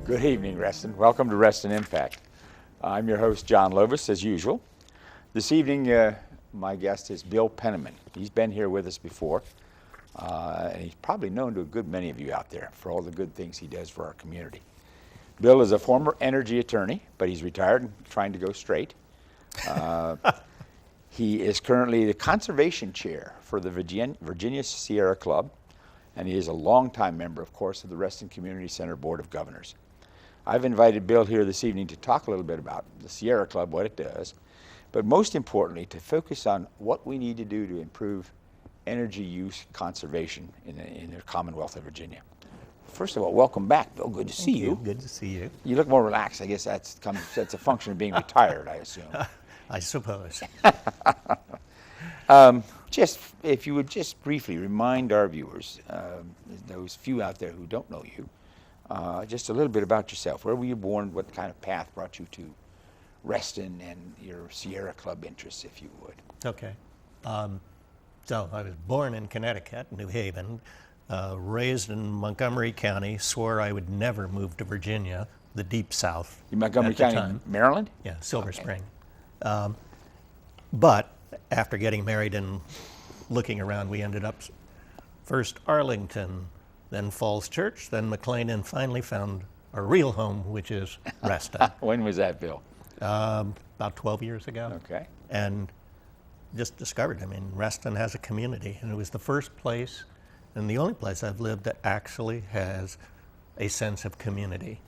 Good evening, Reston. Welcome to Reston Impact. I'm your host, John Lovis, as usual. This evening, my guest is Bill Penniman. He's been here with us before, and he's probably known to a good many of you out there for all the good things he does for our community. Bill is a former energy attorney, but he's retired and trying to go straight. He is currently the conservation chair for the Virginia Sierra Club, and he is a longtime member, of course, of the Reston Community Center Board of Governors. I've invited Bill here this evening to talk a little bit about the Sierra Club, what it does, but most importantly, to focus on what we need to do to improve energy use conservation in the Commonwealth of Virginia. First of all, welcome back, Bill. Good to see you. Good to see you. You look more relaxed. I guess that's a function of being retired, I assume. I suppose. Just if you would just briefly remind our viewers, those few out there who don't know you, just a little bit about yourself. Where were you born? What kind of path brought you to Reston and your Sierra Club interests, if you would? Okay. So I was born in Connecticut, New Haven, raised in Montgomery County, swore I would never move to Virginia, the deep south. In Montgomery County, Maryland? Yeah, Silver Spring. But after getting married and looking around, we ended up first Arlington, then Falls Church, then McLean, and finally found our real home, which is Reston. When was that, Bill? About 12 years ago. Okay. And just discovered, Reston has a community, and it was the first place and the only place I've lived that actually has a sense of community.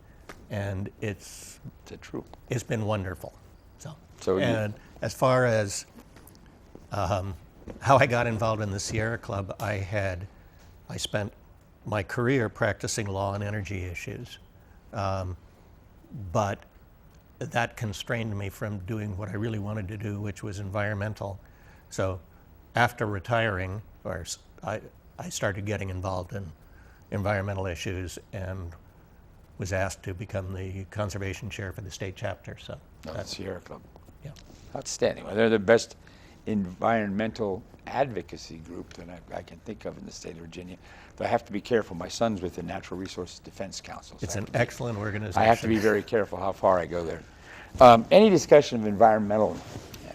And it's been wonderful. And as far as how I got involved in the Sierra Club, I spent my career practicing law and energy issues, but that constrained me from doing what I really wanted to do, which was environmental. So after retiring, I started getting involved in environmental issues and was asked to become the conservation chair for the state chapter. So that's Sierra Club. Yeah. Outstanding. Well, they're the best environmental advocacy group that I can think of in the state of Virginia. Though I have to be careful. My son's with the Natural Resources Defense Council. So it's an excellent organization. I have to be very careful how far I go there. Any discussion of environmental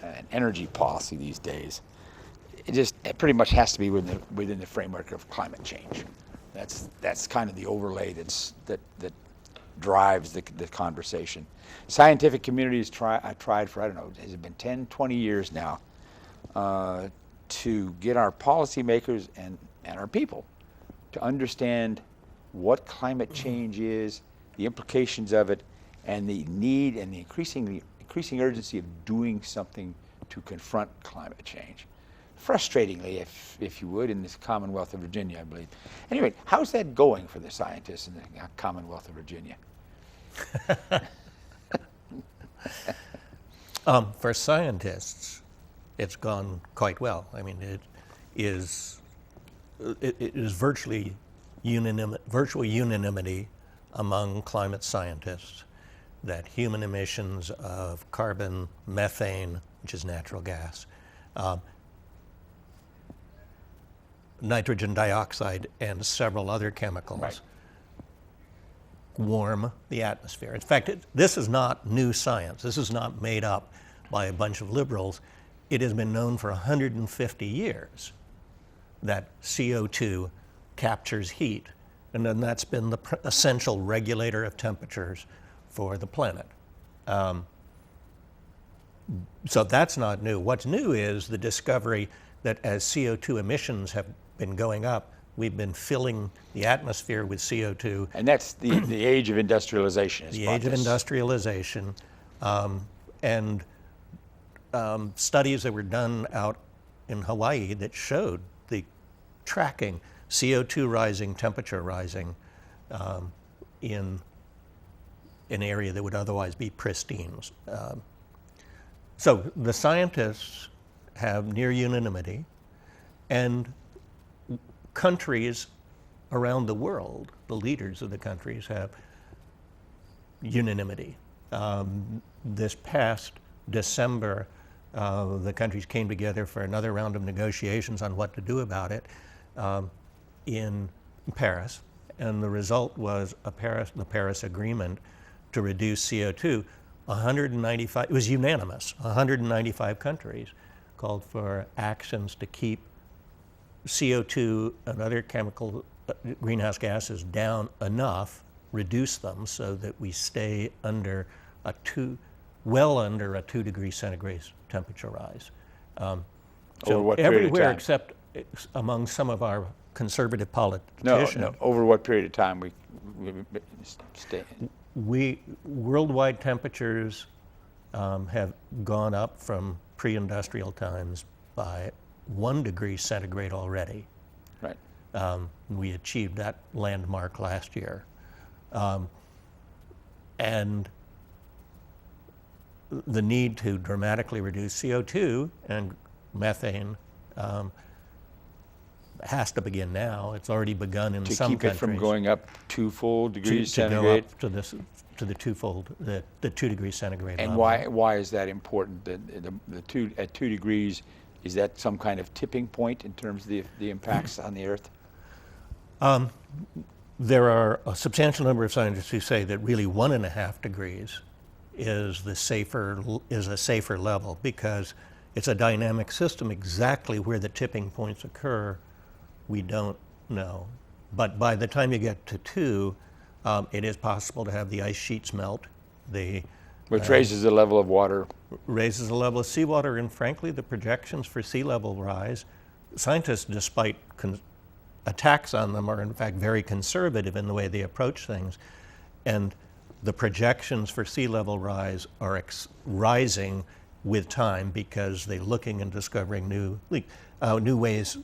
and energy policy these days, it pretty much has to be within the framework of climate change. That's kind of the overlay that drives the conversation. Scientific communities tried for, I don't know, has it been 10, 20 years now, to get our policymakers and our people to understand what climate change is, the implications of it, and the need and the increasing urgency of doing something to confront climate change. Frustratingly, if you would, in this Commonwealth of Virginia, I believe. Anyway, how's that going for the scientists in the Commonwealth of Virginia? For scientists, it's gone quite well. It is virtual unanimity among climate scientists that human emissions of carbon, methane, which is natural gas, nitrogen dioxide, and several other chemicals warm the atmosphere. In fact, this is not new science. This is not made up by a bunch of liberals. It has been known for 150 years that CO2 captures heat, and then that's been the essential regulator of temperatures for the planet. So that's not new. What's new is the discovery that as CO2 emissions have been going up, we've been filling the atmosphere with CO2. And that's the age of industrialization. The age of industrialization. And studies that were done out in Hawaii that showed the tracking CO2 rising, temperature rising in an area that would otherwise be pristine. So the scientists have near unanimity, and countries around the world, the leaders of the countries, have unanimity. This past December, the countries came together for another round of negotiations on what to do about it in Paris, and the result was the Paris Agreement to reduce CO2. 195, it was unanimous, 195 countries called for actions to keep CO2 and other chemical greenhouse gases down enough, reduce them so that we stay under well under a 2 degrees centigrade temperature rise. Over what period of everywhere time? except among some of our conservative politicians. No. Over what period of time we stay? Worldwide temperatures have gone up from pre-industrial times by 1 degree centigrade already. Right. We achieved that landmark last year. And the need to dramatically reduce CO2 and methane has to begin now. It's already begun in some countries. To keep it from going up 2 full degrees to centigrade? go up to the twofold, the 2 degrees centigrade And level. why is that important? At 2 degrees, is that some kind of tipping point in terms of the impacts on the Earth? There are a substantial number of scientists who say that really 1.5 degrees is a safer level because it's a dynamic system. Exactly where the tipping points occur, we don't know. But by the time you get to 2, it is possible to have the ice sheets melt. Which raises the level of water. Raises the level of seawater, and frankly, the projections for sea level rise, scientists, despite attacks on them, are in fact very conservative in the way they approach things. And the projections for sea level rise are rising with time because they're looking and discovering new ways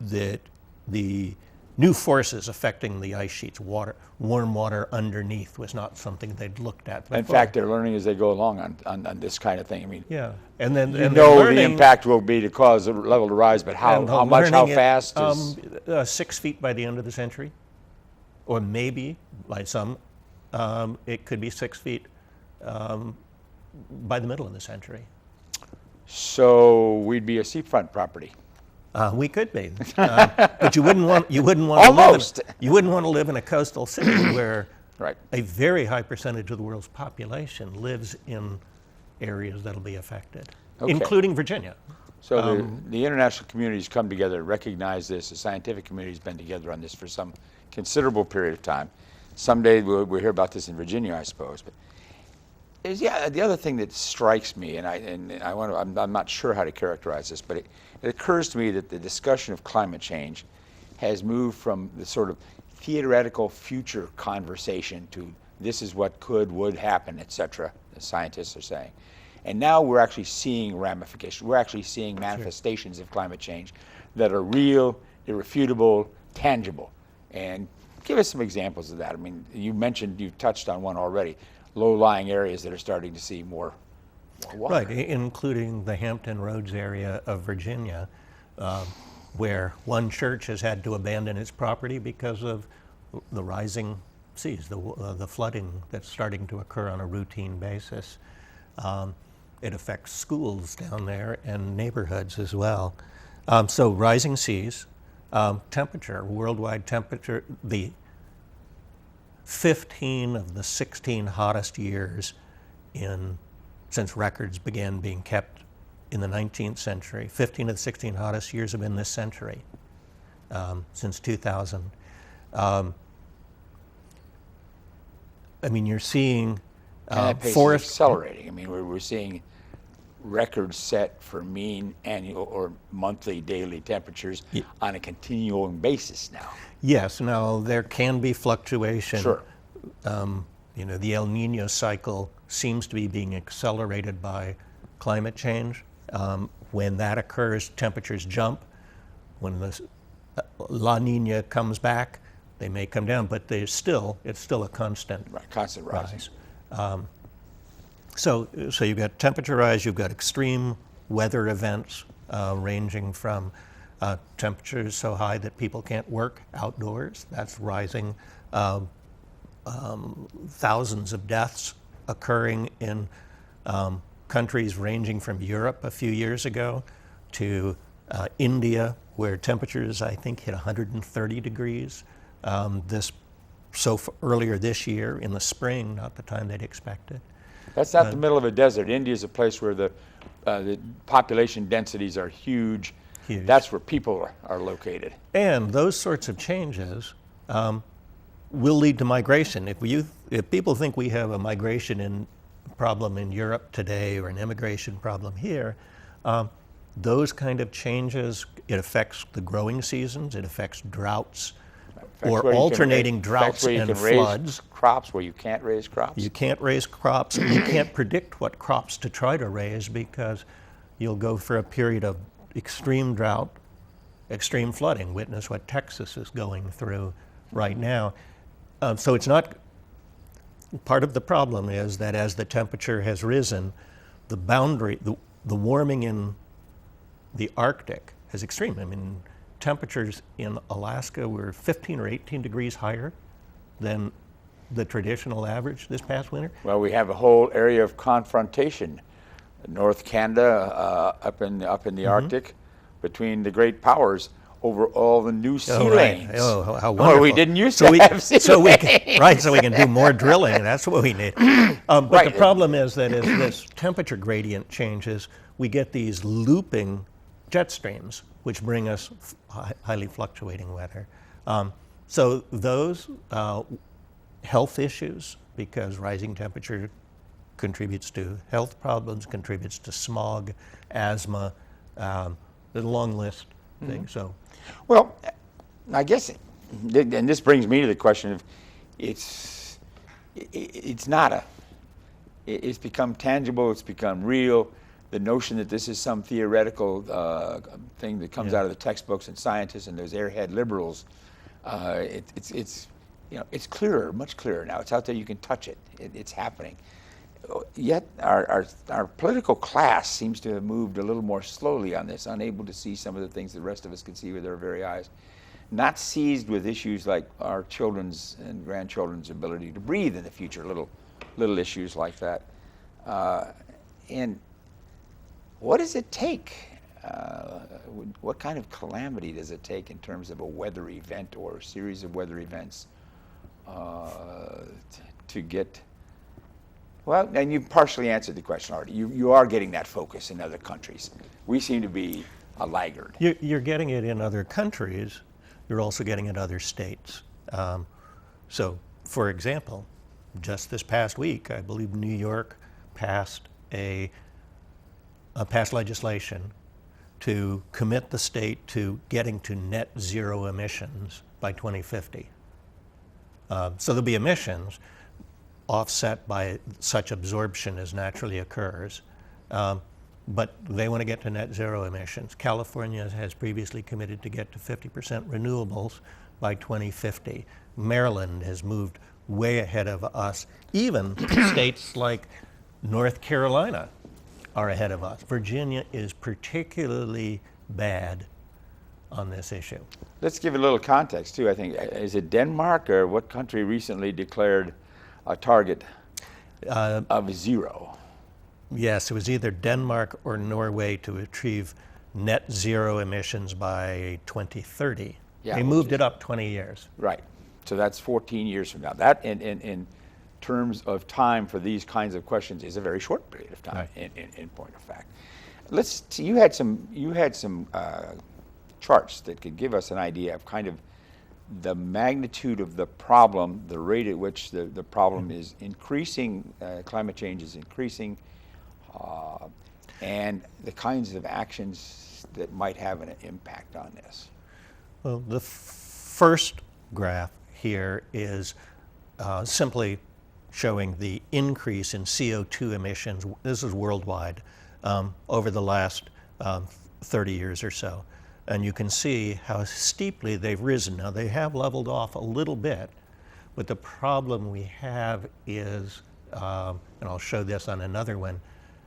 that the new forces affecting the ice sheets. Warm water underneath was not something they'd looked at before. In fact, they're learning as they go along on this kind of thing. I mean, yeah, and then the impact will be to cause the level to rise, but how much, how fast? 6 feet by the end of the century, or maybe by some, it could be 6 feet by the middle of the century. So we'd be a seafront property. We could be, but you wouldn't want Almost. You wouldn't want to live in a coastal city where Right. a very high percentage of the world's population lives in areas that'll be affected, including Virginia. So the international community's come together, recognize this. The scientific community's been together on this for some considerable period of time. Someday we'll hear about this in Virginia, I suppose. But the other thing that strikes me, I'm not sure how to characterize this, but it occurs to me that the discussion of climate change has moved from the sort of theoretical future conversation to this is what would happen, et cetera, the scientists are saying. And now we're actually seeing ramifications. We're actually seeing manifestations of climate change that are real, irrefutable, tangible. And give us some examples of that. I mean, you've touched on one already, low-lying areas that are starting to see more water. Right, including the Hampton Roads area of Virginia, where one church has had to abandon its property because of the rising seas, the flooding that's starting to occur on a routine basis. It affects schools down there and neighborhoods as well. So rising seas, temperature, worldwide temperature, the 15 of the 16 hottest years since records began being kept in the 19th century. 15 of the 16 hottest years have been this century, since 2000. I mean, you're seeing forest accelerating. I mean, we're seeing records set for mean annual or monthly, daily temperatures on a continuing basis now. Yes. Now there can be fluctuation. Sure. The El Nino cycle seems to be being accelerated by climate change. When that occurs, temperatures jump. When the La Nina comes back, they may come down, but it's still a constant rise. So you've got temperature rise, you've got extreme weather events ranging from temperatures so high that people can't work outdoors. That's rising. Thousands of deaths occurring in countries ranging from Europe a few years ago to India, where temperatures, I think, hit 130 degrees earlier this year in the spring, not the time they'd expected. That's not the middle of a desert. India is a place where the population densities are huge. Huge. That's where people are located. And those sorts of changes will lead to migration. If people think we have a migration problem in Europe today or an immigration problem here, those kind of changes, it affects the growing seasons, it affects droughts, or alternating droughts and floods. Crops where you can't raise crops. You can't raise crops, and you can't predict what crops to try to raise because you'll go for a period of extreme drought, extreme flooding. Witness what Texas is going through right now. So it's not, part of the problem is that as the temperature has risen, the warming in the Arctic is extreme. I mean, temperatures in Alaska were 15 or 18 degrees higher than the traditional average this past winter. Well, we have a whole area of confrontation, North Canada, up in the Arctic, between the great powers over all the new sea lanes. Oh, how wonderful! We didn't used to have sea lanes. So we can do more drilling. That's what we need. But the problem is that as this temperature gradient changes, we get these looping jet streams, which bring us highly fluctuating weather. So those health issues, because rising temperature contributes to health problems, contributes to smog, asthma, there's a long list of things. So, well, I guess, and this brings me to the question of, it's become tangible, it's become real. The notion that this is some theoretical thing that comes out of the textbooks and scientists and those airhead liberals, it's clearer, much clearer now. It's out there, you can touch it. It's happening. Yet our political class seems to have moved a little more slowly on this, unable to see some of the things the rest of us can see with our very eyes. Not seized with issues like our children's and grandchildren's ability to breathe in the future, little issues like that. And what does it take? What kind of calamity does it take in terms of a weather event or a series of weather events to get? Well, and you partially answered the question already. You are getting that focus in other countries. We seem to be a laggard. You're getting it in other countries. You're also getting it in other states. So, for example, just this past week, I believe New York passed passed legislation to commit the state to getting to net zero emissions by 2050. So there'll be emissions offset by such absorption as naturally occurs, but they want to get to net zero emissions. California has previously committed to get to 50% renewables by 2050. Maryland has moved way ahead of us. Even states like North Carolina are ahead of us. Virginia is particularly bad on this issue. Let's give a little context too. I think, is it Denmark or what country recently declared a target of zero? Yes, it was either Denmark or Norway to achieve net zero emissions by 2030. Yeah, they moved it up 20 years. Right. So that's 14 years from now. That in terms of time for these kinds of questions is a very short period of time. Right. In point of fact, let's see, you had some charts that could give us an idea of kind of the magnitude of the problem, the rate at which the problem is increasing, climate change is increasing, and the kinds of actions that might have an impact on this. Well, the first graph here is simply showing the increase in CO2 emissions. This is worldwide over the last 30 years or so. And you can see how steeply they've risen. Now, they have leveled off a little bit, but the problem we have is, and I'll show this on another one,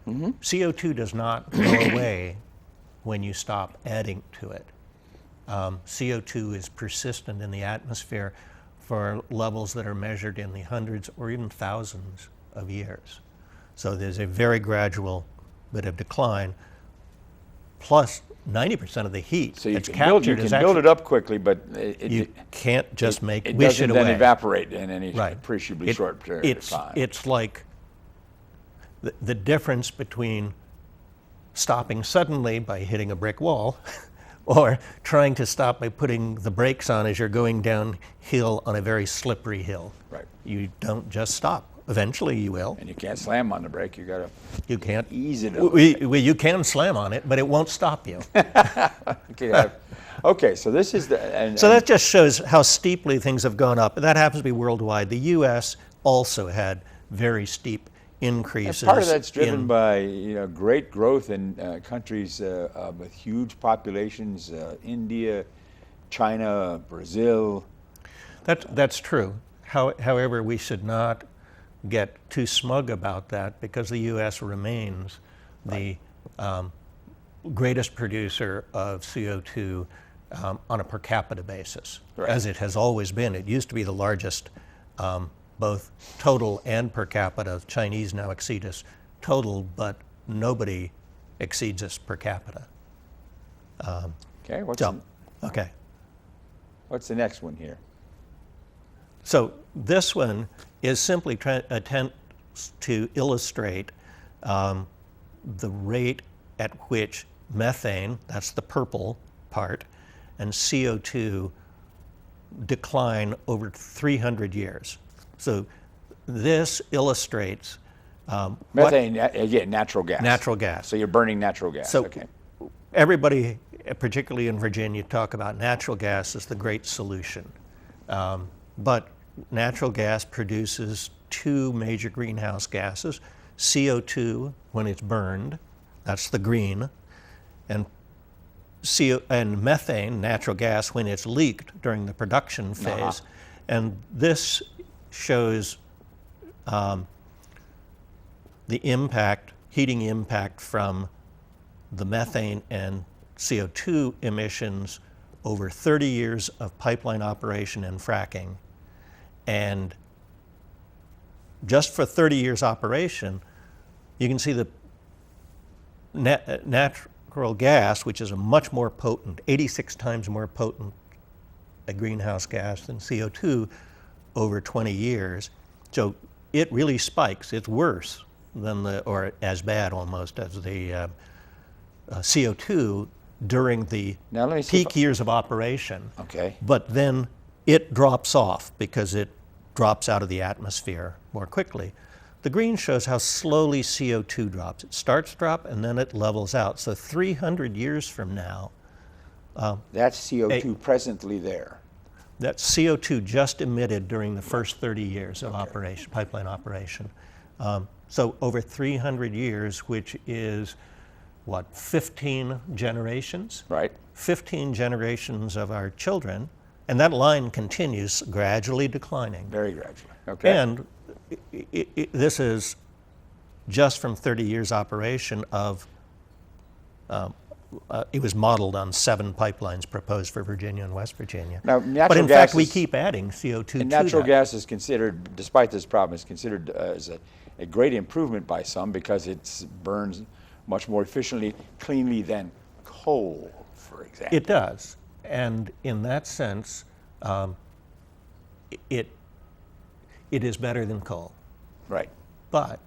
CO2 does not go away when you stop adding to it. CO2 is persistent in the atmosphere for levels that are measured in the hundreds or even thousands of years. So there's a very gradual bit of decline. Plus, 90% of the heat So you that's can captured build, is build actually, it up quickly, but you can't just wish it it doesn't away. then evaporate in any Right. appreciably short period of time. It's like the difference between stopping suddenly by hitting a brick wall or trying to stop by putting the brakes on as you're going downhill on a very slippery hill. Right. You don't just stop. Eventually you will. And you can't slam on the brake. You can't ease it. You can slam on it, but it won't stop you. Okay, so this is the. So that just shows how steeply things have gone up. That happens to be worldwide. The U.S. also had very steep increases. Part of that's driven by great growth in countries with huge populations, India, China, Brazil. That's true. However, we should not get too smug about that because the U.S. remains the greatest producer of CO2 on a per capita basis, as it has always been. It used to be the largest, both total and per capita. Chinese now exceed us total, but nobody exceeds us per capita. Okay, what's the next one here? So this one is simply attempts to illustrate the rate at which methane, that's the purple part, and CO2 decline over 300 years. So this illustrates methane, again, natural gas. Natural gas. So you're burning natural gas. So okay. Everybody, particularly in Virginia, talk about natural gas as the great solution. But natural gas produces two major greenhouse gases, CO2 when it's burned, that's the green, and methane, natural gas, when it's leaked during the production phase. And this shows the heating impact from the methane and CO2 emissions over 30 years of pipeline operation and fracking. And just for 30 years operation, you can see the natural gas, which is a much more potent, 86 times more potent a greenhouse gas than CO2 over 20 years. So it really spikes. It's worse than or as bad almost as the CO2 during the peak years of operation. Okay. But then it drops off because it drops out of the atmosphere more quickly. The green shows how slowly CO2 drops. It starts to drop and then it levels out. So 300 years from now, that's CO2 presently there. That's CO2 just emitted during the first 30 years of operation, pipeline operation. So over 300 years, which is, 15 generations? Right. 15 generations of our children, and that line continues gradually declining. Very gradually, okay. And this is just from 30 years operation of, it was modeled on 7 pipelines proposed for Virginia and West Virginia. Now, but in fact, we keep adding CO2 to that. And natural gas is considered, despite this problem, is considered as a great improvement by some because it burns much more efficiently, cleanly than coal, for example. It does. And in that sense, it is better than coal. Right. But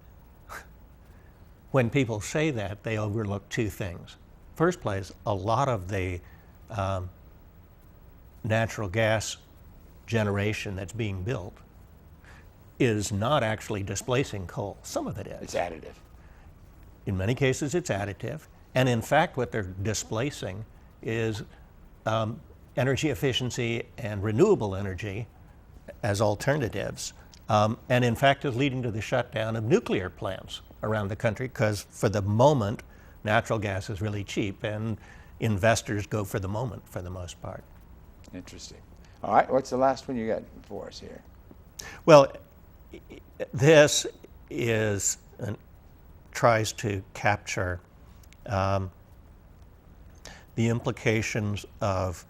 when people say that, they overlook 2 things. First place, a lot of the natural gas generation that's being built is not actually displacing coal. Some of it is. It's additive. In many cases, it's additive. And in fact, what they're displacing is energy efficiency and renewable energy as alternatives. And in fact, is leading to the shutdown of nuclear plants around the country because for the moment, natural gas is really cheap and investors go for the moment for the most part. Interesting. All right, what's the last one you got for us here? Well, this is tries to capture the implications of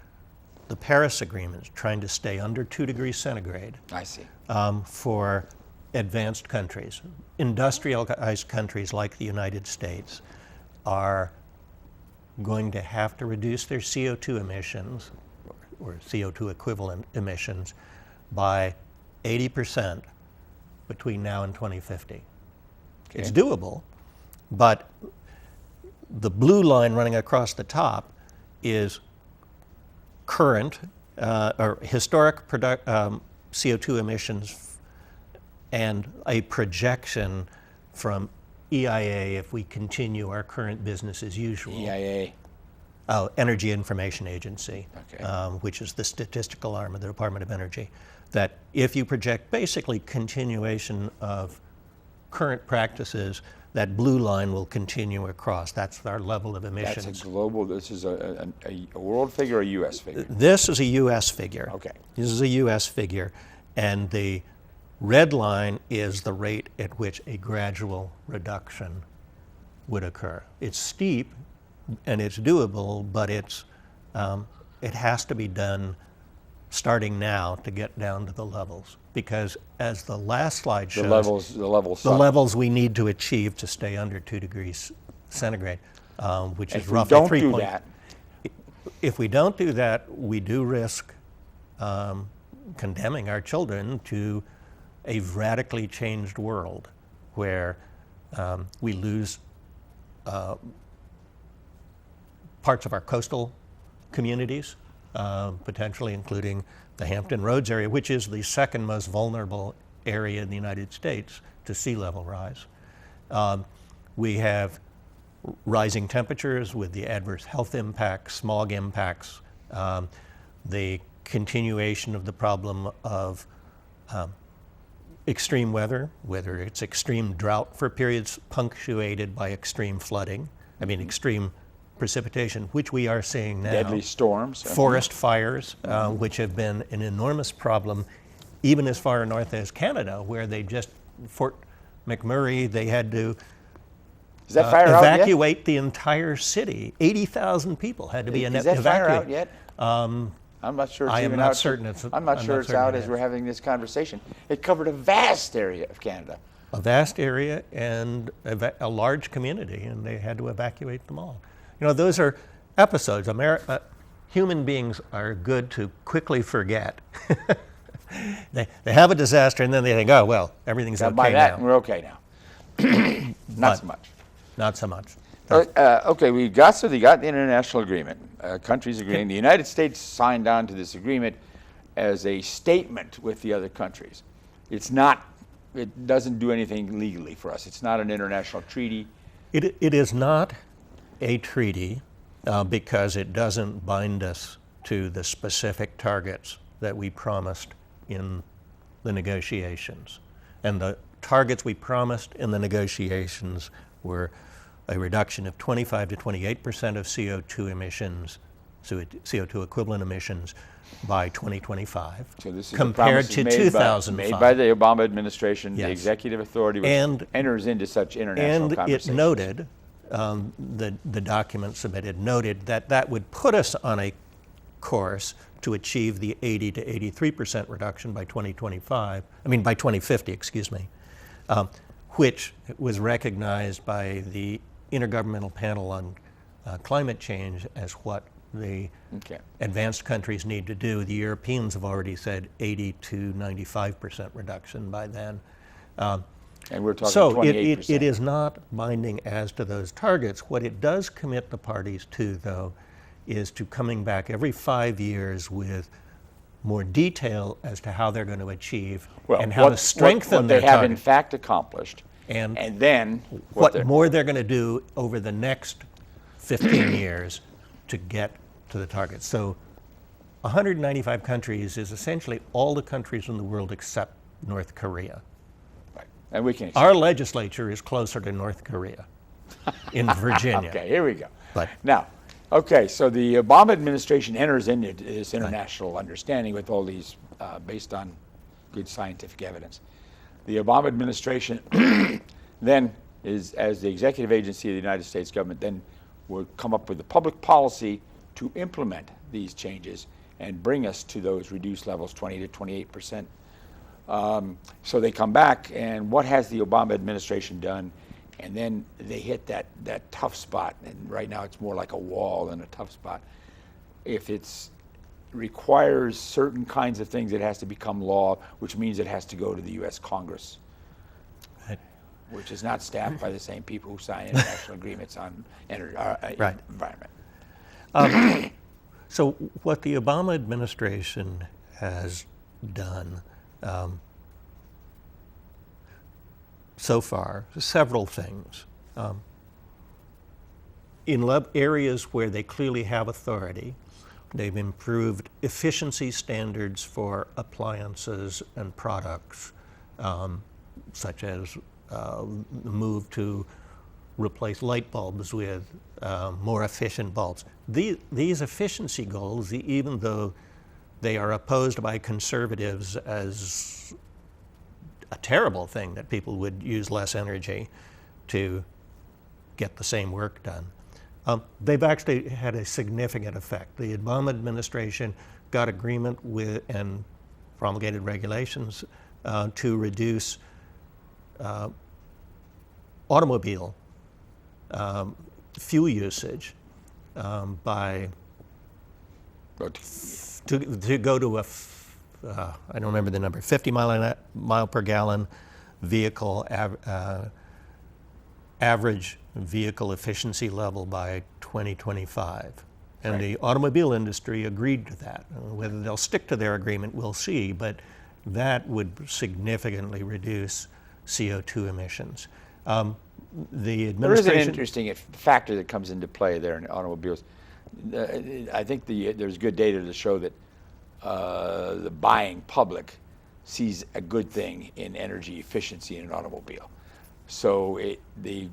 the Paris Agreement, trying to stay under 2 degrees centigrade. I see. For advanced countries. Industrialized countries like the United States are going to have to reduce their CO2 emissions, or CO2 equivalent emissions, by 80% between now and 2050. Okay. It's doable, but the blue line running across the top is current or historic CO2 emissions and a projection from EIA if we continue our current business as usual. EIA? Oh, Energy Information Agency, okay. Which is the statistical arm of the Department of Energy, that if you project basically continuation of current practices, that blue line will continue across. That's our level of emissions. That's a global, this is a world figure or a U.S. figure? This is a U.S. figure. Okay. This is a U.S. figure, and the red line is the rate at which a gradual reduction would occur. It's steep and it's doable, but it has to be done starting now to get down to the levels. Because as the last slide shows, the levels we need to achieve to stay under 2 degrees centigrade, which is roughly 3 points. If we don't do that, we do risk condemning our children to a radically changed world where we lose parts of our coastal communities, potentially including the Hampton Roads area, which is the second most vulnerable area in the United States to sea level rise. We have rising temperatures with the adverse health impacts, smog impacts, the continuation of the problem of extreme weather, whether it's extreme drought for periods punctuated by extreme flooding, extreme precipitation, which we are seeing now. Deadly storms. Forest fires, which have been an enormous problem, even as far north as Canada, where they just, Fort McMurray, they had to evacuate the entire city. 80,000 people had to be evacuated. Is that fire out yet? I'm not sure it's even out. I'm not sure it's out as we're having this conversation. It covered a vast area of Canada. A vast area and a large community, and they had to evacuate them all. Those are episodes. Human beings are good to quickly forget. They have a disaster, and then they think, oh, well, everything's okay by that, now. We're okay now. Not so much. Not so much. Okay, we got the international agreement. Countries agreeing. The United States signed on to this agreement as a statement with the other countries. It doesn't do anything legally for us. It's not an international treaty. It is not a treaty because it doesn't bind us to the specific targets that we promised in the negotiations. And the targets we promised in the negotiations were a reduction of 25 to 28% of CO2 emissions, CO2 equivalent emissions by 2025, so this is compared to 2005. Made by the Obama administration. Yes. The executive authority enters into such international conversations. And it noted, the document submitted noted that would put us on a course to achieve the 80 to 83% reduction by 2050, excuse me, which was recognized by the Intergovernmental Panel on Climate Change as what the advanced countries need to do. The Europeans have already said 80 to 95% reduction by then. And we're talking so 28%. it is not binding as to those targets. What it does commit the parties to, though, is to coming back every 5 years with more detail as to how they're going to achieve and how to strengthen their what they have target. in fact accomplished, and then what more they're going to do over the next 15 years to get to the target. So 195 countries is essentially all the countries in the world except North Korea. Right. And we can Our legislature is closer to North Korea in Virginia. Okay, here we go. But now, okay, so the Obama administration enters into this international understanding with all these based on good scientific evidence. The Obama administration then is, as the executive agency of the United States government, then will come up with a public policy to implement these changes and bring us to those reduced levels, 20 to 28%. So they come back, and what has the Obama administration done? and then they hit that tough spot, and right now it's more like a wall than a tough spot. If it's requires certain kinds of things, it has to become law, which means it has to go to the U.S. Congress, Right. which is not staffed by the same people who sign international agreements on Right. environment. So what the Obama administration has done so far, several things. In areas where they clearly have authority, they've improved efficiency standards for appliances and products, such as the move to replace light bulbs with more efficient bulbs. These efficiency goals, even though they are opposed by conservatives as a terrible thing that people would use less energy to get the same work done, they've actually had a significant effect. The Obama administration got agreement with and promulgated regulations to reduce automobile fuel usage by to go to I don't remember the number, 50 mile per gallon vehicle average vehicle efficiency level by 2025. And Right. the automobile industry agreed to that. Whether they'll stick to their agreement, we'll see, but that would significantly reduce CO2 emissions. The There is an administration... interesting factor that comes into play there in automobiles. I think there's good data to show that the buying public sees a good thing in energy efficiency in an automobile. So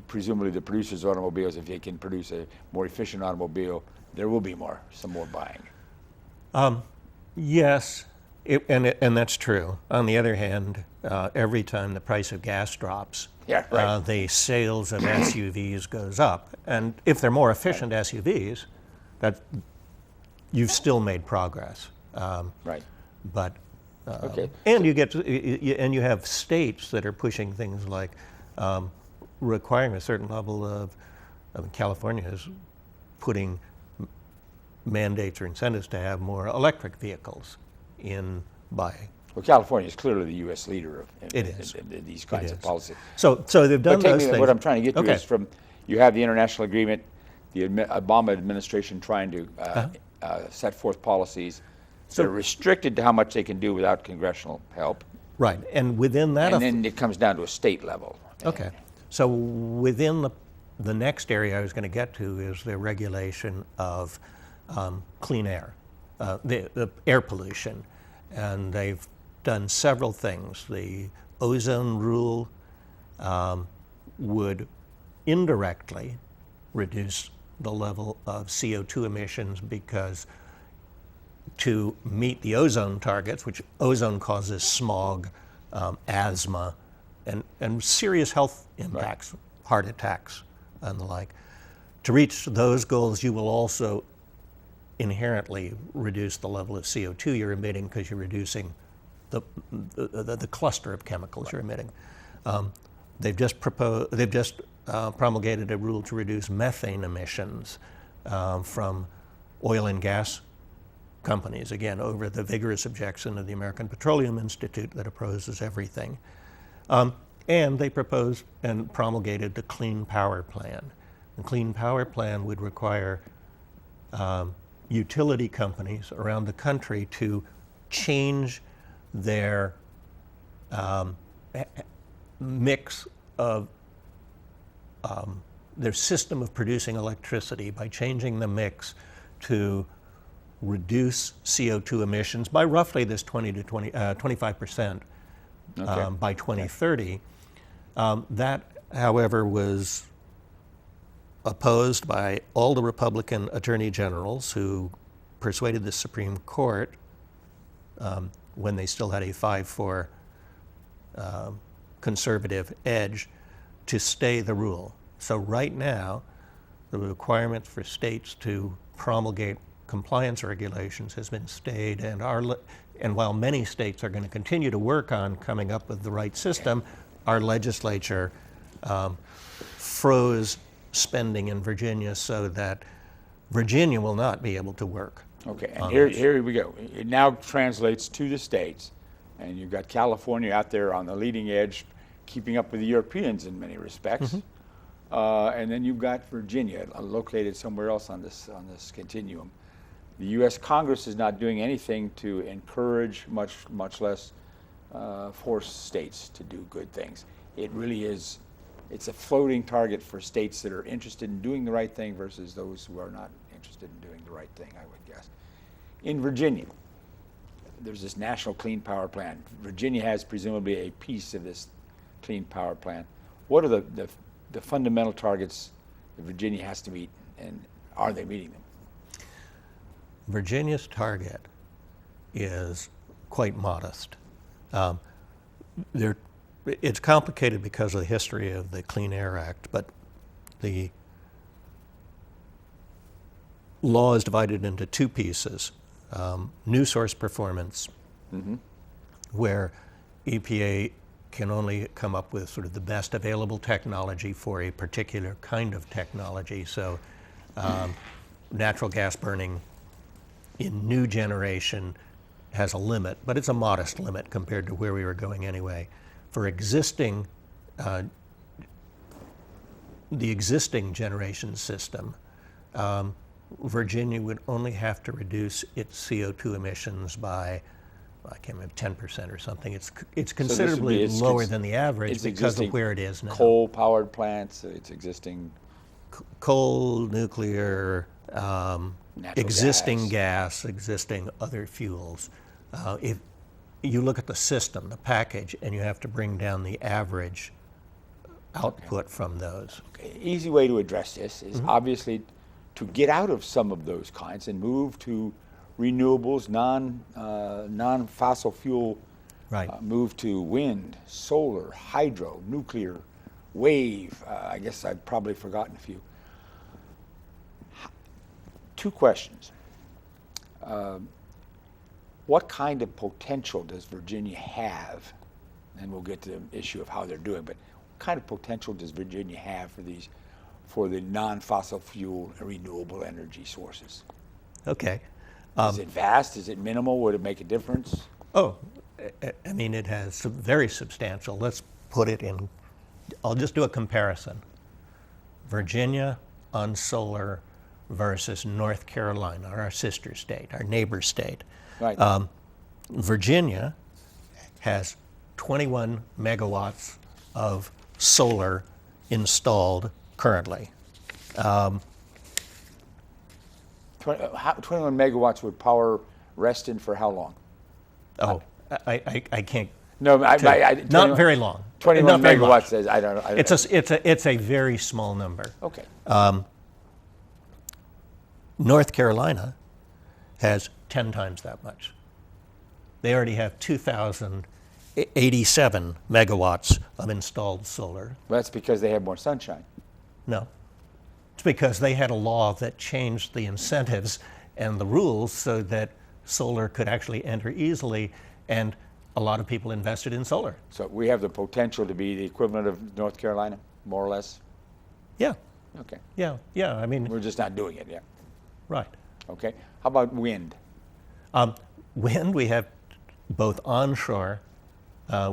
presumably the producers of automobiles, if they can produce a more efficient automobile, there will be some more buying. Yes, and that's true. On the other hand, every time the price of gas drops, Yeah, right. the sales of SUVs goes up. And if they're more efficient SUVs, you've still made progress. Right. But Okay. and you have states that are pushing things like requiring a certain level of California is putting mandates or incentives to have more electric vehicles in by. Well, California is clearly the U.S. leader It is. in these kinds It of is. policy. So they've done But those things. what I'm trying to get to Okay. is you have the international agreement, the Obama administration trying to set forth policies that are restricted to how much they can do without congressional help. Right, and within that, And then it comes down to a state level. okay. So within the next area I was going to get to is the regulation of clean air, the air pollution, and they've done several things. The ozone rule would indirectly reduce the level of CO2 emissions because to meet the ozone targets, which ozone causes smog, asthma, and serious health impacts, heart attacks and the like. To reach those goals, you will also inherently reduce the level of CO2 you're emitting because you're reducing the cluster of chemicals you're emitting. They've just promulgated a rule to reduce methane emissions from oil and gas companies, again, over the vigorous objection of the American Petroleum Institute that opposes everything. And they proposed and promulgated the Clean Power Plan. The Clean Power Plan would require utility companies around the country to change their mix of their system of producing electricity by changing the mix to reduce CO2 emissions by roughly this 25% by 2030. That, however, was opposed by all the Republican attorney generals who persuaded the Supreme Court when they still had a 5-4 conservative edge to stay the rule. So right now, the requirement for states to promulgate compliance regulations has been stayed, and while many states are going to continue to work on coming up with the right system, our legislature froze spending in Virginia so that Virginia will not be able to work. Okay, and here we go. It now translates to the states, and you've got California out there on the leading edge, keeping up with the Europeans in many respects, and then you've got Virginia located somewhere else on this continuum. The U.S. Congress is not doing anything to encourage, much less force states to do good things. It really is. It's a floating target for states that are interested in doing the right thing versus those who are not interested in doing the right thing, I would guess. In Virginia, there's this National Clean Power Plan. Virginia has presumably a piece of this Clean Power Plan. What are the fundamental targets that Virginia has to meet, and are they meeting them? Virginia's target is quite modest. It's complicated because of the history of the Clean Air Act, but the law is divided into two pieces. New source performance, where EPA can only come up with sort of the best available technology for a particular kind of technology. So natural gas burning in new generation has a limit, but it's a modest limit compared to where we were going anyway. For existing, the existing generation system, Virginia would only have to reduce its CO2 emissions by, I can't remember, 10% or something. It's considerably lower than the average because of where it is now. Coal-powered plants, it's existing coal, nuclear, existing gas, existing other fuels. If you look at the system, the package, and you have to bring down the average output from those. Okay. Easy way to address this is obviously to get out of some of those kinds and move to renewables, non-fossil fuel, move to wind, solar, hydro, nuclear, wave. I guess I've probably forgotten a few. Two questions. What kind of potential does Virginia have? And we'll get to the issue of how they're doing, but what kind of potential does Virginia have for the non-fossil fuel renewable energy sources? Okay. Is it vast? Is it minimal? Would it make a difference? Oh, I mean, it has very substantial. Let's put it in, I'll just do a comparison. Virginia on solar versus North Carolina, our sister state, our neighbor state. Right. Virginia has 21 megawatts of solar installed currently. 21 megawatts would power Reston for how long? Oh, I can't. No, not very long. 21 megawatts says, I don't know. It's a very small number. Okay. North Carolina has 10 times that much. They already have 2,087 megawatts of installed solar. Well, that's because they have more sunshine. No. It's because they had a law that changed the incentives and the rules so that solar could actually enter easily, and a lot of people invested in solar. So we have the potential to be the equivalent of North Carolina, more or less? Yeah. Okay. Yeah. I mean, we're just not doing it yet. Right. Okay. How about wind? Wind, we have both onshore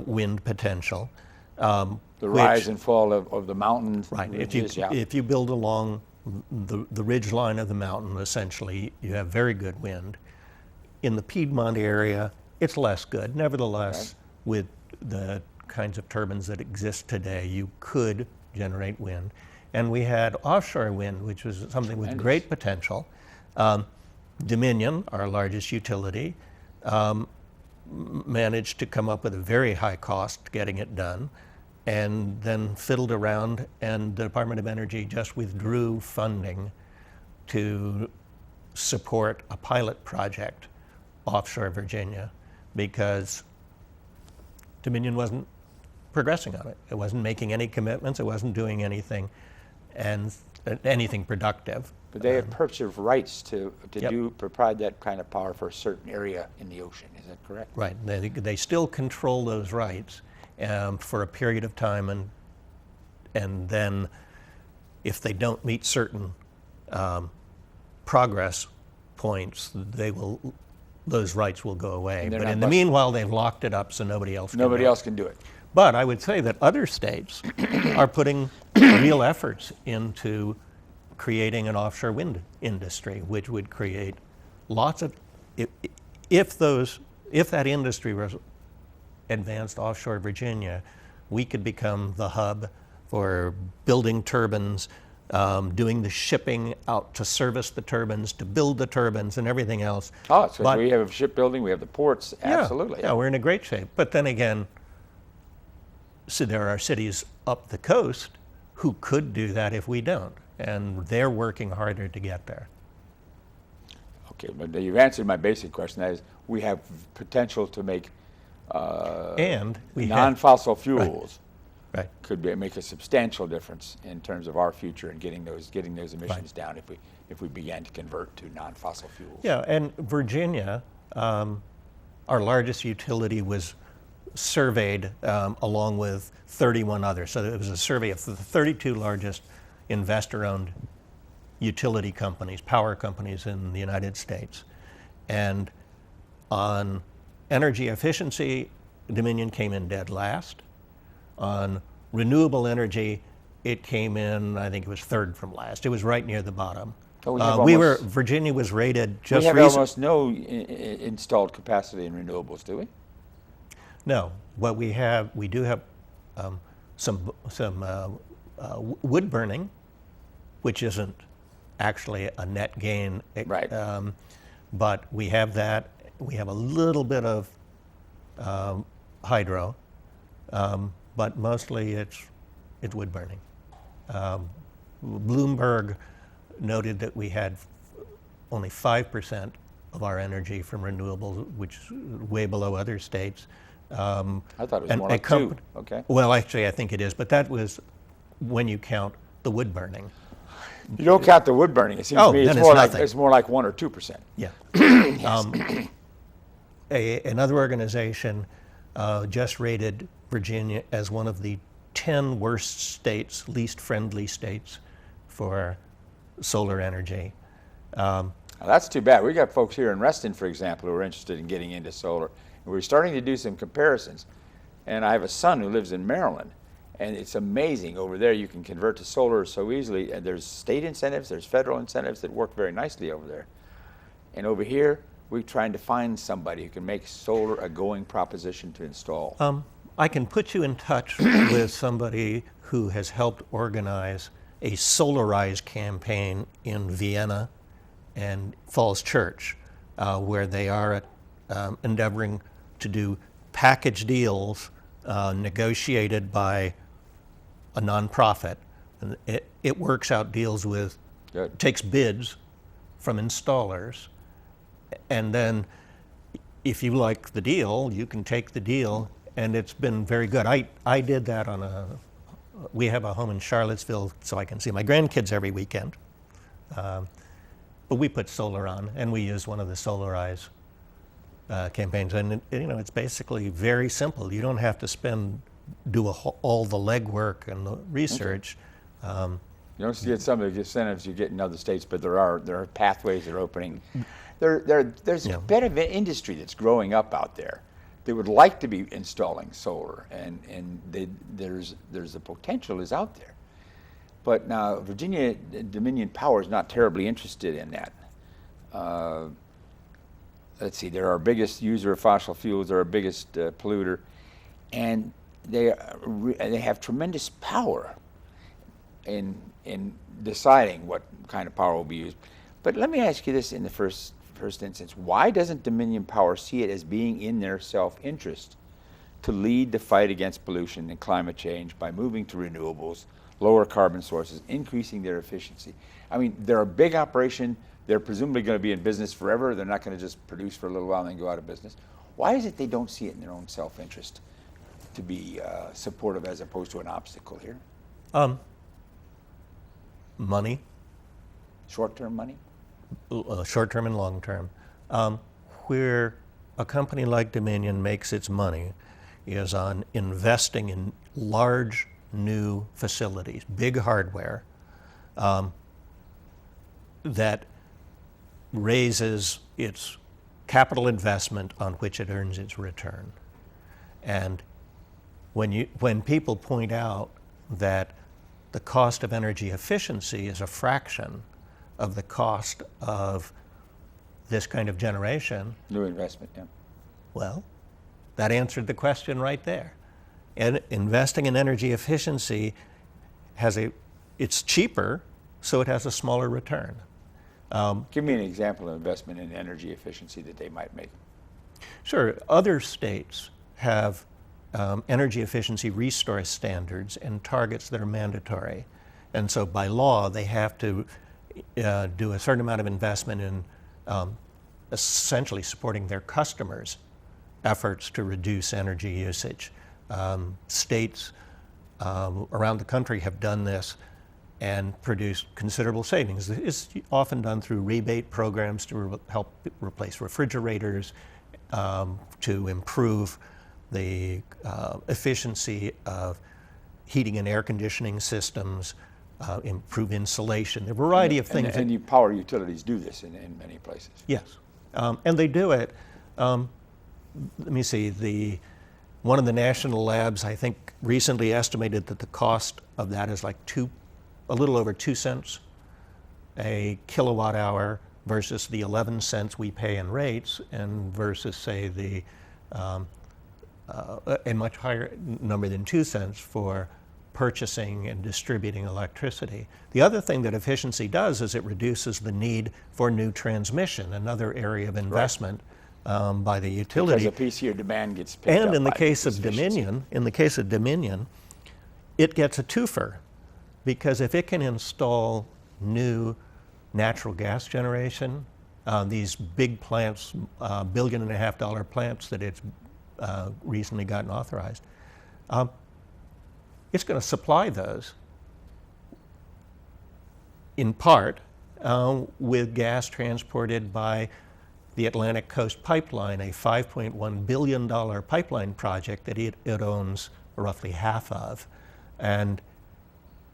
wind potential. The rise and fall of the mountains. Right. If you build along the ridge line of the mountain, essentially, you have very good wind. In the Piedmont area, it's less good. Nevertheless, with the kinds of turbines that exist today, you could generate wind. And we had offshore wind, which was something with great potential. Dominion, our largest utility, managed to come up with a very high cost getting it done, and then fiddled around, and the Department of Energy just withdrew funding to support a pilot project offshore Virginia because Dominion wasn't progressing on it. It wasn't making any commitments, it wasn't doing anything, and anything productive. But they have purchase rights to provide that kind of power for a certain area in the ocean. Is that correct? Right. They still control those rights for a period of time, and then if they don't meet certain progress points, those rights will go away. And they're But not in the busted. meanwhile, they've locked it up so nobody else can Nobody do it. else can do it. But I would say that other states are putting real efforts into creating an offshore wind industry, which would create lots of, if that industry was advanced offshore Virginia, we could become the hub for building turbines, doing the shipping out to service the turbines, to build the turbines and everything else. Oh, so But- we have shipbuilding, we have the ports, Yeah, absolutely. Yeah, we're in a great shape. But then again, so there are cities up the coast who could do that if we don't, and they're working harder to get there. Okay, but you've answered my basic question. That is, we have potential to make And we have, non-fossil fuels right, could make a substantial difference in terms of our future and getting those emissions down if we began to convert to non-fossil fuels. yeah, and Virginia, our largest utility was surveyed along with 31 others. So it was a survey of the 32 largest investor-owned utility companies, power companies in the United States. And on energy efficiency, Dominion came in dead last. On renewable energy, it came in, I think it was third from last. It was right near the bottom. So we have Virginia was rated we just have recently. almost no installed capacity in renewables, do we? No, what we do have some wood burning, which isn't actually a net gain. Right. But we have that. We have a little bit of hydro, but mostly it's wood burning. Bloomberg noted that we had only 5% of our energy from renewables, which is way below other states. I thought it was And more a like comp- 2. Okay. Well, actually, I think it is, but that was when you count the wood burning. You don't count the wood burning. It seems to me then it's more like 1 or 2%. Yeah. Another organization just rated Virginia as one of the 10 worst states, least friendly states for solar energy. Now, that's too bad. We got folks here in Reston, for example, who are interested in getting into solar. And we're starting to do some comparisons. And I have a son who lives in Maryland. And it's amazing. Over there, you can convert to solar so easily. And there's state incentives, there's federal incentives that work very nicely over there. And over here, we're trying to find somebody who can make solar a going proposition to install. I can put you in touch with somebody who has helped organize a Solarize campaign in Vienna and Falls Church, where they are endeavoring to do package deals negotiated by a nonprofit. And it works out deals with, Good. takes bids from installers, and then if you like the deal, you can take the deal, and it's been very good. I did that we have a home in Charlottesville, so I can see my grandkids every weekend. But we put solar on, and we use one of the Solarize campaigns, and it's basically very simple. You don't have to do all the legwork and the research. You don't get some of the incentives you get in other states, but there are pathways that are opening. There's a bit of an industry that's growing up out there. They would like to be installing solar, and there's the potential is out there. But now Virginia Dominion Power is not terribly interested in that. Let's see, they're our biggest user of fossil fuels, they're our biggest polluter, and they have tremendous power in deciding what kind of power will be used. But let me ask you this in the first instance. Why doesn't Dominion Power see it as being in their self-interest to lead the fight against pollution and climate change by moving to renewables, lower carbon sources, increasing their efficiency? I mean, they're a big operation. They're presumably going to be in business forever. They're not going to just produce for a little while and then go out of business. Why is it they don't see it in their own self-interest to be supportive as opposed to an obstacle here? Money. Short-term money? Short-term and long-term. Where a company like Dominion makes its money is on investing in large new facilities, big hardware, that raises its capital investment on which it earns its return. And when people point out that the cost of energy efficiency is a fraction of the cost of this kind of generation. New investment, yeah. Well, that answered the question right there. And investing in energy efficiency it's cheaper, so it has a smaller return. Give me an example of investment in energy efficiency that they might make. Sure. Other states have energy efficiency resource standards and targets that are mandatory. And so by law, they have to do a certain amount of investment in essentially supporting their customers' efforts to reduce energy usage. States around the country have done this and produced considerable savings. It's often done through rebate programs to help replace refrigerators, to improve the efficiency of heating and air conditioning systems, improve insulation, a variety of things. And power utilities do this in many places. Yes, and they do it. Let me see, one of the national labs, I think, recently estimated that the cost of that is like a little over 2 cents a kilowatt hour versus the 11 cents we pay in rates, and versus, say, a much higher number than 2 cents for purchasing and distributing electricity. The other thing that efficiency does is it reduces the need for new transmission, another area of investment by the utility. Because a piece of your demand gets picked up. And in the by case of efficiency. Dominion, it gets a twofer, because if it can install new natural gas generation, these big plants, $1.5 billion plants that it's recently gotten authorized, it's going to supply those in part with gas transported by the Atlantic Coast Pipeline, a $5.1 billion pipeline project that it owns roughly half of. And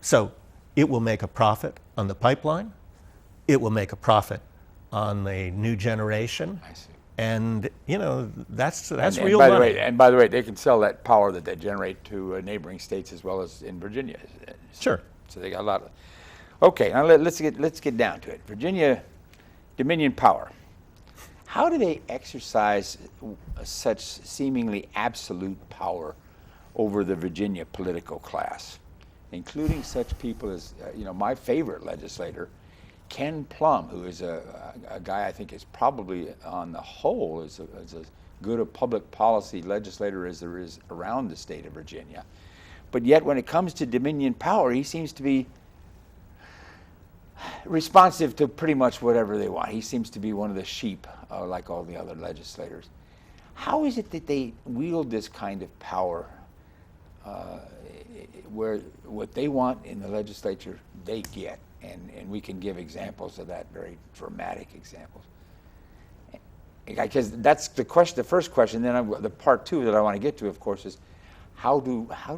so it will make a profit on the pipeline, it will make a profit on the new generation. I see. And that's And real by money. by the way, they can sell that power that they generate to neighboring states as well as in Virginia. Sure. So they got a lot of. Okay, now let's get down to it. Virginia, Dominion Power. How do they exercise such seemingly absolute power over the Virginia political class, including such people as my favorite legislator, Ken Plum, who is a guy I think is probably on the whole is as good a public policy legislator as there is around the state of Virginia. But yet when it comes to Dominion Power, he seems to be responsive to pretty much whatever they want. He seems to be one of the sheep, like all the other legislators. How is it that they wield this kind of power where what they want in the legislature, they get? And we can give examples of that, very dramatic examples. Because that's the question, the first question. Then the part two that I want to get to, of course, is how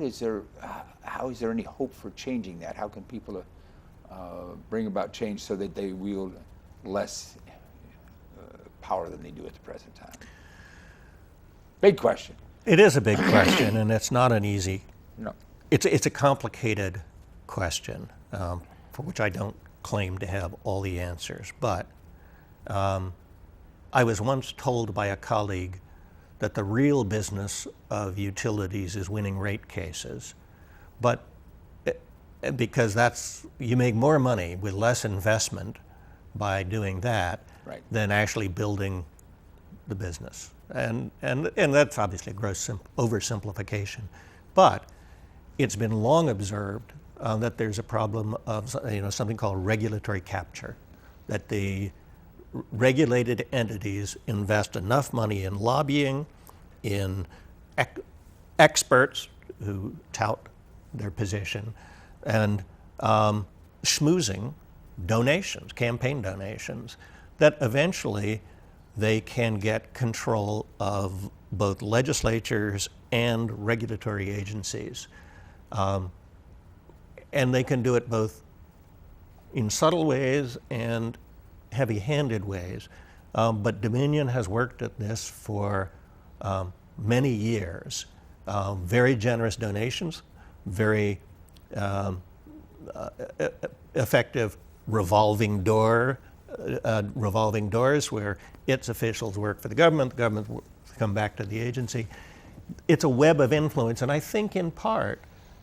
is there any hope for changing that? How can people bring about change so that they wield less power than they do at the present time? Big question. It is a big question, and it's not an easy. No. It's a complicated question. For which I don't claim to have all the answers. But I was once told by a colleague that the real business of utilities is winning rate cases, but because you make more money with less investment by doing that than actually building the business. And that's obviously a gross oversimplification. But it's been long observed that there's a problem of something called regulatory capture, that the regulated entities invest enough money in lobbying, in experts who tout their position, and schmoozing donations, campaign donations, that eventually they can get control of both legislatures and regulatory agencies. And they can do it both in subtle ways and heavy-handed ways. But Dominion has worked at this for many years. Very generous donations, very effective revolving doors where its officials work for the government come back to the agency. It's a web of influence, and I think in part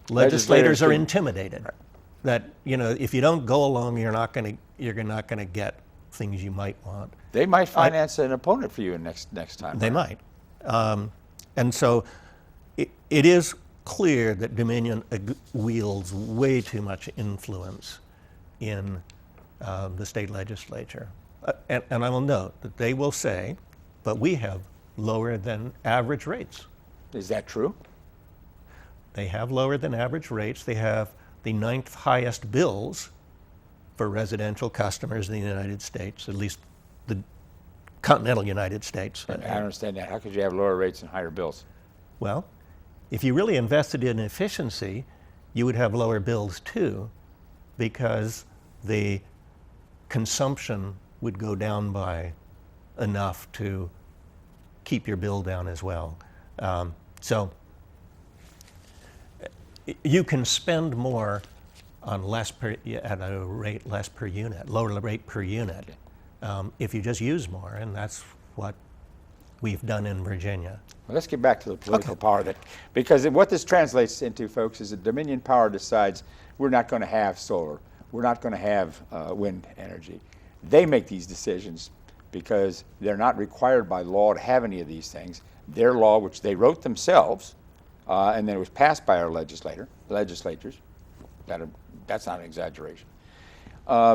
legislators are intimidated. Right. That, you know, if you don't go along, you're not going to get things you might want. They might finance an opponent for you next time. They might, and so it is clear that Dominion wields way too much influence in the state legislature. And I will note that they will say, but we have lower than average rates. Is that true? They have lower than average rates. They have the 9th highest bills for residential customers in the United States, at least the continental United States. I understand that. How could you have lower rates and higher bills? Well, if you really invested in efficiency, you would have lower bills too, because the consumption would go down by enough to keep your bill down as well. So you can spend more on at a rate less per unit, lower rate per unit, if you just use more, and that's what we've done in Virginia. Well, let's get back to the political power because what this translates into, folks, is that Dominion Power decides we're not going to have solar, we're not going to have wind energy. They make these decisions because they're not required by law to have any of these things. Their law, which they wrote themselves, and then it was passed by our legislators, that's not an exaggeration,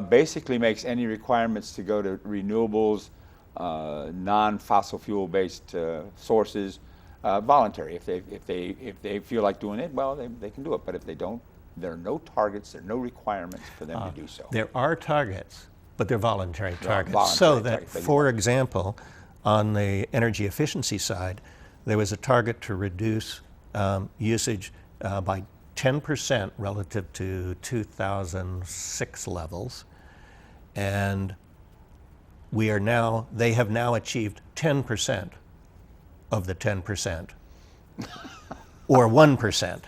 basically makes any requirements to go to renewables, non-fossil fuel-based sources voluntary. If they feel like doing it, well, they can do it. But if they don't, there are no targets, there are no requirements for them to do so. There are targets, but they're voluntary targets. So that, for example, on the energy efficiency side, there was a target to reduce usage by 10% relative to 2006 levels, and they have now achieved 10% of the 10%, or 1%.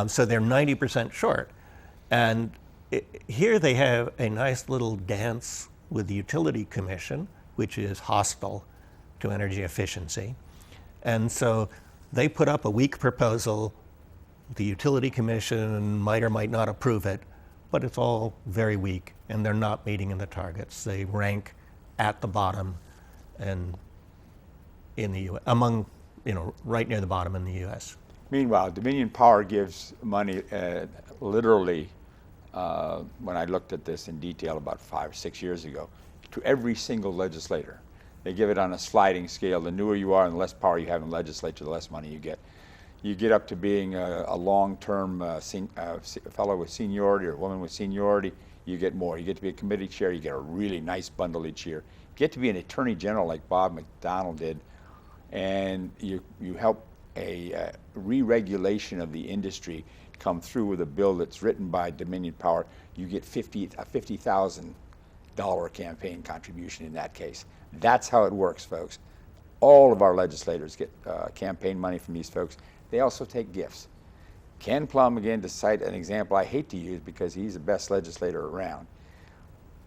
So they're 90% short. And here they have a nice little dance with the Utility Commission, which is hostile to energy efficiency. And so they put up a weak proposal. The Utility Commission might or might not approve it, but it's all very weak, and they're not meeting in the targets. They rank at the bottom, and in the U.S., among, right near the bottom in the U.S. Meanwhile, Dominion Power gives money literally, when I looked at this in detail about 5 or 6 years ago, to every single legislator. They give it on a sliding scale. The newer you are and the less power you have in the legislature, the less money you get. You get up to being a long-term fellow with seniority or a woman with seniority, you get more. You get to be a committee chair, you get a really nice bundle each year. You get to be an attorney general like Bob McDonnell did, and you help a re-regulation of the industry come through with a bill that's written by Dominion Power. You get a $50,000 campaign contribution in that case. That's how it works, folks. All of our legislators get campaign money from these folks. They also take gifts. Ken Plum, again, to cite an example I hate to use because he's the best legislator around,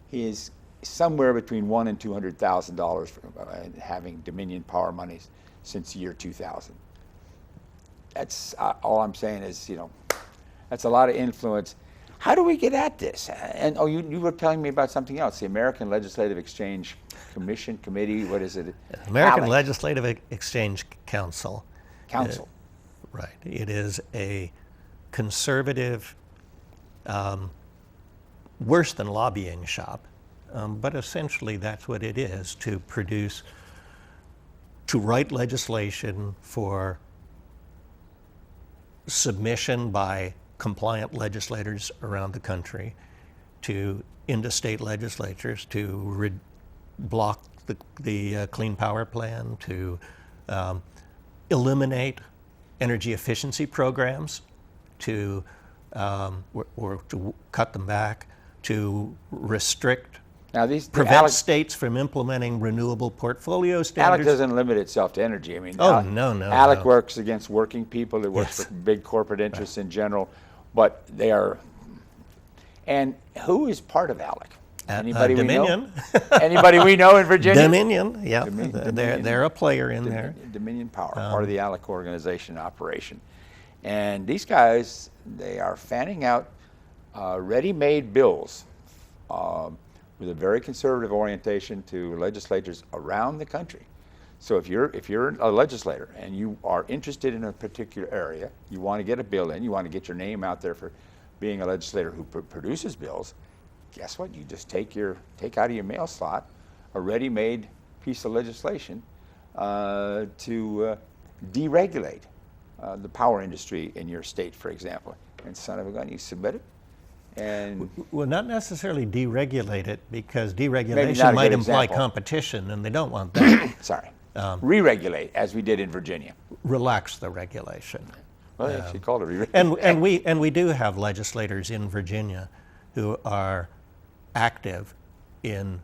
he is somewhere between $100,000 and $200,000 for having Dominion Power monies since the year 2000. That's all I'm saying is, that's a lot of influence. How do we get at this? And you were telling me about something else, the American Legislative Exchange Committee, what is it? American Legislative Exchange Council. Council. Right. It is a conservative, worse than lobbying shop, but essentially that's what it is, to write legislation for submission by compliant legislators around the country into state legislatures to block the Clean Power Plan, to eliminate energy efficiency programs, or to cut them back, to restrict, Now, prevent states from implementing renewable portfolio ALEC standards. doesn't limit itself to energy. I mean, Oh, no. ALEC works against working people. It works Yes. for big corporate interests in general, but they are. And who is part of ALEC? Anybody we know? Dominion. Anybody we know in Virginia? Dominion, yeah. Dominion. They're a player in there. Dominion Power, part of the ALEC organization operation. And these guys, they are fanning out ready-made bills with a very conservative orientation to legislators around the country. So if you're a legislator and you are interested in a particular area, you want to get a bill in, you want to get your name out there for being a legislator who produces bills, guess what? You just take out of your mail slot a ready-made piece of legislation to deregulate the power industry in your state, for example. And son of a gun, you submit it. And well, not necessarily deregulate it, because Maybe not deregulation a might good imply example. competition, and they don't want that. sorry, re-regulate, as we did in Virginia. Relax the regulation. Well, they actually called it re-regulate. And we do have legislators in Virginia who are active in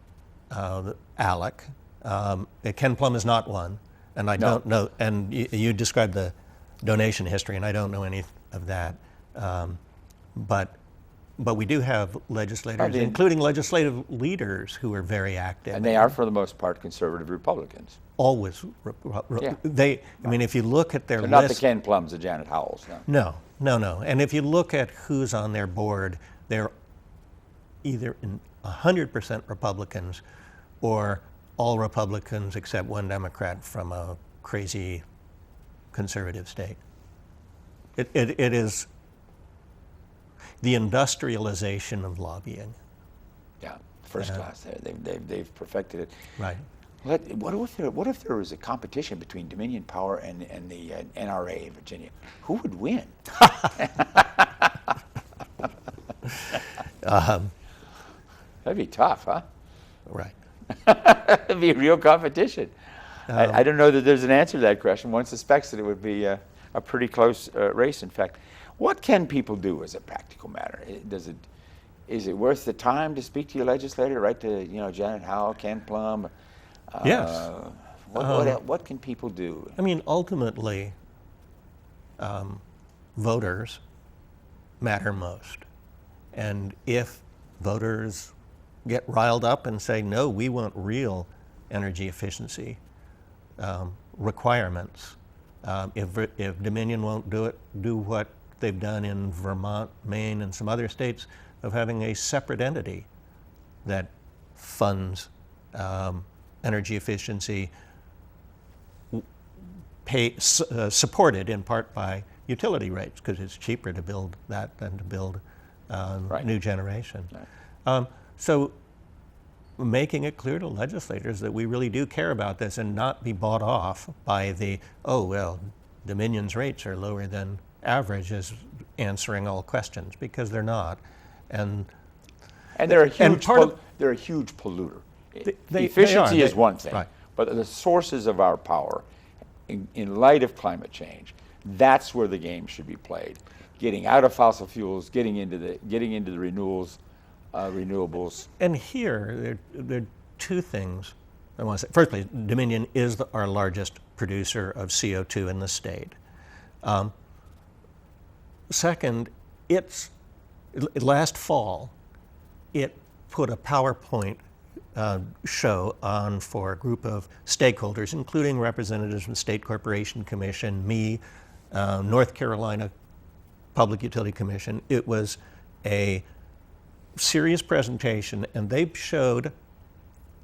ALEC. Ken Plum is not one, and I don't know. And you described the donation history, and I don't know any of that. But we do have legislators, including legislative leaders, who are very active. And they are, for the most part, conservative Republicans. Always. Yeah. I mean, if you look at their They're list. not the Ken Plums, the Janet Howells. No. No. And if you look at who's on their board, they're either 100% Republicans or all Republicans except one Democrat from a crazy conservative state. It is the industrialization of lobbying. Yeah, first class. They've perfected it. Right. What if there was a competition between Dominion Power and the NRA in Virginia? Who would win? That'd be tough, huh? Right. It'd be a real competition. I don't know that there's an answer to that question. One suspects that it would be a pretty close race, in fact. What can people do as a practical matter? Is it worth the time to speak to your legislator, write to Janet Howell, Ken Plum? Yes. What can people do? I mean, ultimately, voters matter most. And if voters get riled up and say, no, we want real energy efficiency requirements, if Dominion won't do what they've done in Vermont, Maine, and some other states of having a separate entity that funds energy efficiency, supported in part by utility rates, because it's cheaper to build that than to build new generation. Right. So making it clear to legislators that we really do care about this and not be bought off by Dominion's rates are lower than average as answering all questions, because they're not. And they're a huge polluter. Efficiency is one thing, right. But the sources of our power, in light of climate change, that's where the game should be played. Getting out of fossil fuels, getting into the renewables. And here, there are two things I want to say. Firstly, Dominion is our largest producer of CO2 in the state. Second, last fall, it put a PowerPoint show on for a group of stakeholders, including representatives from the State Corporation Commission, me, North Carolina Public Utility Commission. It was a serious presentation, and they showed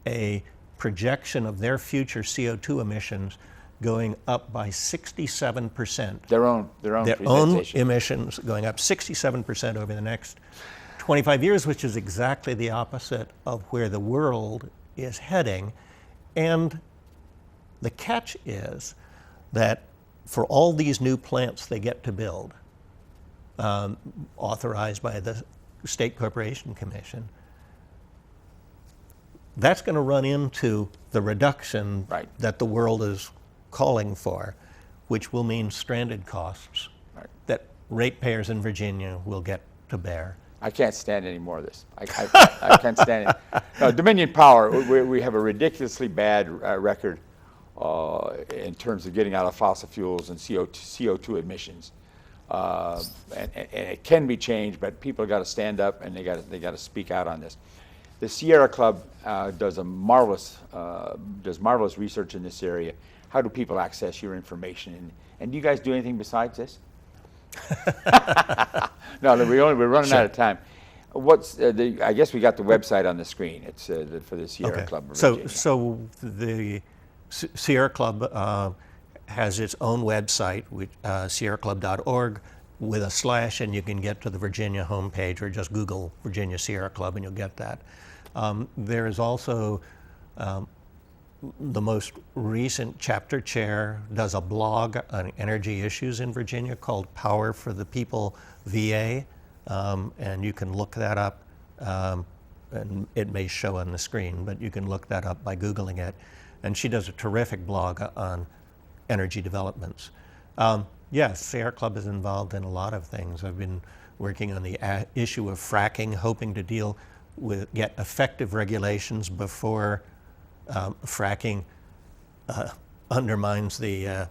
a projection of their future CO2 emissions going up by 67%. Their own emissions going up 67% over the next 25 years, which is exactly the opposite of where the world is heading. And the catch is that for all these new plants they get to build, authorized by the State Corporation Commission, that's going to run into the reduction that the world is calling for, which will mean stranded costs that ratepayers in Virginia will get to bear. I can't stand any more of this. I can't stand it. No, Dominion Power, we have a ridiculously bad record in terms of getting out of fossil fuels and CO2 emissions. And it can be changed, but people got to stand up and they got to speak out on this. The Sierra Club does marvelous research in this area. How do people access your information? And do you guys do anything besides this? No, we're running out of time. What's I guess we got the website on the screen. It's for the Sierra Club of Virginia. So the Sierra Club has its own website, sierraclub.org, with a slash, and you can get to the Virginia homepage, or just Google Virginia Sierra Club and you'll get that. There is also the most recent chapter chair does a blog on energy issues in Virginia called Power for the People VA, and you can look that up, and it may show on the screen, but you can look that up by Googling it. And she does a terrific blog on energy developments. Yes, Sierra Club is involved in a lot of things. I've been working on the issue of fracking, hoping to get effective regulations before fracking undermines the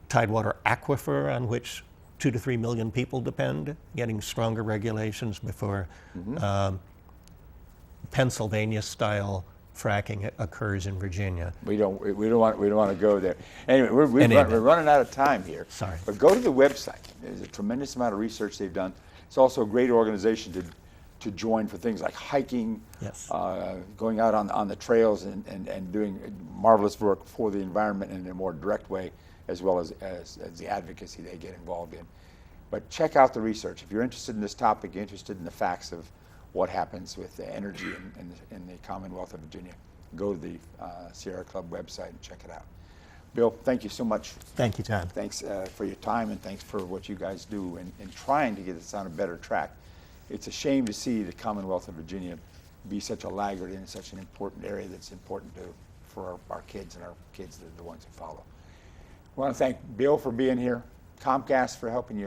tidewater aquifer on which 2 to 3 million people depend, getting stronger regulations before Pennsylvania-style fracking occurs in Virginia. We don't want to go there. Anyway, we're running out of time here. Sorry. But go to the website. There's a tremendous amount of research they've done. It's also a great organization to join for things like hiking, yes, going out on the trails and doing marvelous work for the environment in a more direct way, as well as the advocacy they get involved in. But check out the research. If you're interested in this topic, you're interested in the facts of what happens with the energy in the Commonwealth of Virginia, go to the Sierra Club website and check it out. Bill, thank you so much. Thank you, John. Thanks for your time, and thanks for what you guys do in trying to get us on a better track. It's a shame to see the Commonwealth of Virginia be such a laggard in such an important area that's important for our kids, and our kids are the ones who follow. I want to thank Bill for being here, Comcast for helping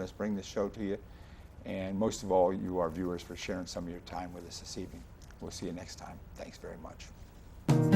us bring this show to you, and most of all, you, our viewers, for sharing some of your time with us this evening. We'll see you next time. Thanks very much.